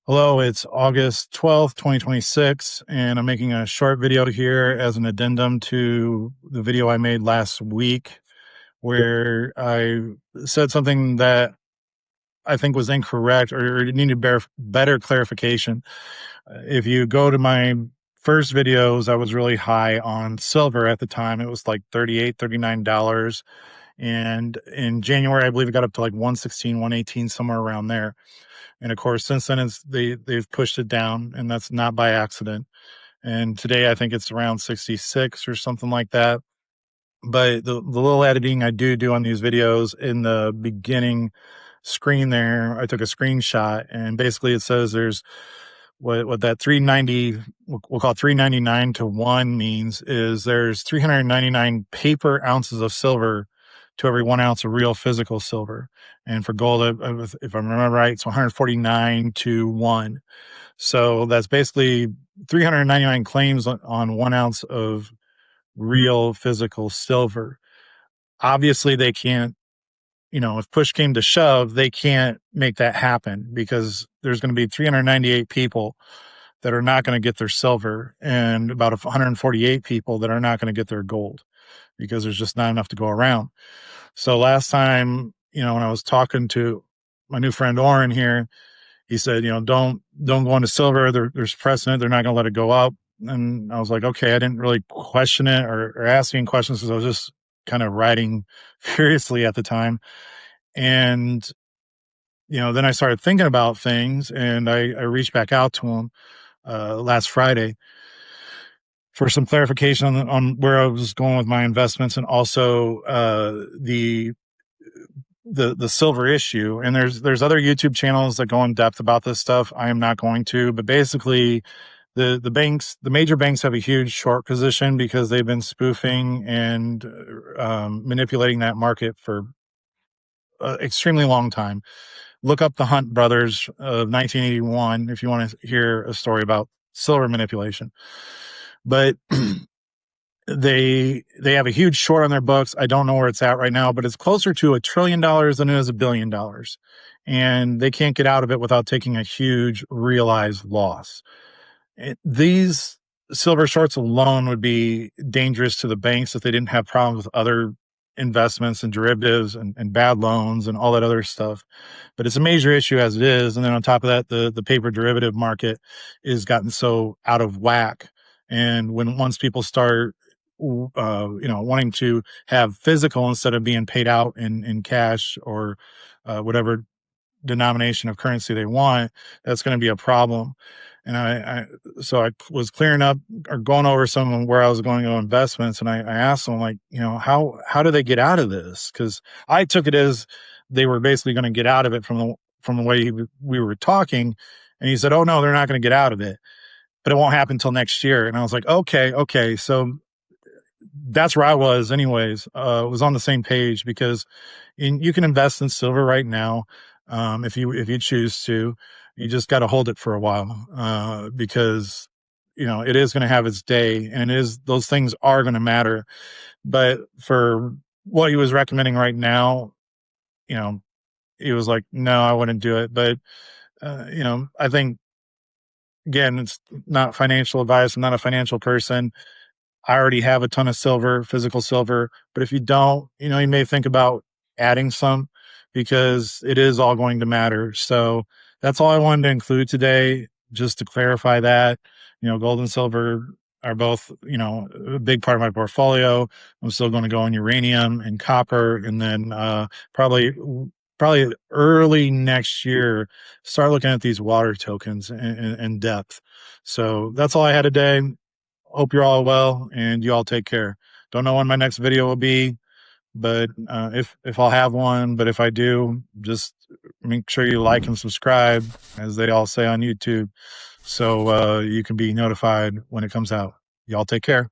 Hello, it's August 12th, 2026, and I'm making a short video here as an addendum to the video I made last week where I said something that I think was incorrect or needed better clarification. If you go to my first videos, I was really high on silver at the time. It was like $38, $39. And in January, I believe it got up to like 116, 118, somewhere around there. And of course, since then they've pushed it down, and that's not by accident. And today I think it's around 66 or something like that. But the little editing I do on these videos in the beginning screen there, I took a screenshot, and basically it says there's what that 390, we'll call it 399 to 1 means is there's 399 paper ounces of silver to every 1 ounce of real physical silver. And for gold, if I remember right, it's 149 to 1. So that's basically 399 claims on 1 ounce of real physical silver. Obviously, they can't, if push came to shove, they can't make that happen because there's going to be 398 people that are not going to get their silver and about 148 people that are not going to get their gold because there's just not enough to go around. So last time, when I was talking to my new friend Oren here, he said, don't go into silver. There's precedent. They're not going to let it go up. And I was like, okay, I didn't really question it or ask any questions because I was just kind of writing furiously at the time. And, then I started thinking about things, and I reached back out to him last Friday for some clarification on where I was going with my investments, and also the silver issue. And there's other YouTube channels that go in depth about this stuff. I am not going to, but basically the major banks have a huge short position because they've been spoofing and manipulating that market for an extremely long time. Look up the Hunt brothers of 1981 if you want to hear a story about silver manipulation. But they have a huge short on their books. I don't know where it's at right now, but it's closer to $1 trillion than it is $1 billion. And they can't get out of it without taking a huge realized loss. These silver shorts alone would be dangerous to the banks if they didn't have problems with other investments and derivatives and bad loans and all that other stuff. But it's a major issue as it is. And then on top of that, the paper derivative market is gotten so out of whack. And once people start wanting to have physical instead of being paid out in cash or whatever denomination of currency they want, that's going to be a problem. And so I was clearing up or going over some of where I was going to investments, and I asked them, like, how do they get out of this? Because I took it as they were basically going to get out of it from the way we were talking, and he said, "Oh no, they're not going to get out of it, but it won't happen until next year." And I was like, okay, so that's where I was anyways. Was on the same page because you can invest in silver right now if you choose to. You just got to hold it for a while because it is going to have its day, and those things are going to matter. But for what he was recommending right now, he was like, no, I wouldn't do it. But I think, again, it's not financial advice. I'm not a financial person. I already have a ton of silver, physical silver, but if you don't, you may think about adding some because it is all going to matter. So that's all I wanted to include today, just to clarify that, gold and silver are both, a big part of my portfolio. I'm still going to go on uranium and copper, and then probably early next year, start looking at these water tokens in depth. So that's all I had today. Hope you're all well, and you all take care. Don't know when my next video will be, but if I'll have one, but if I do, just make sure you like and subscribe, as they all say on YouTube, so you can be notified when it comes out. Y'all take care.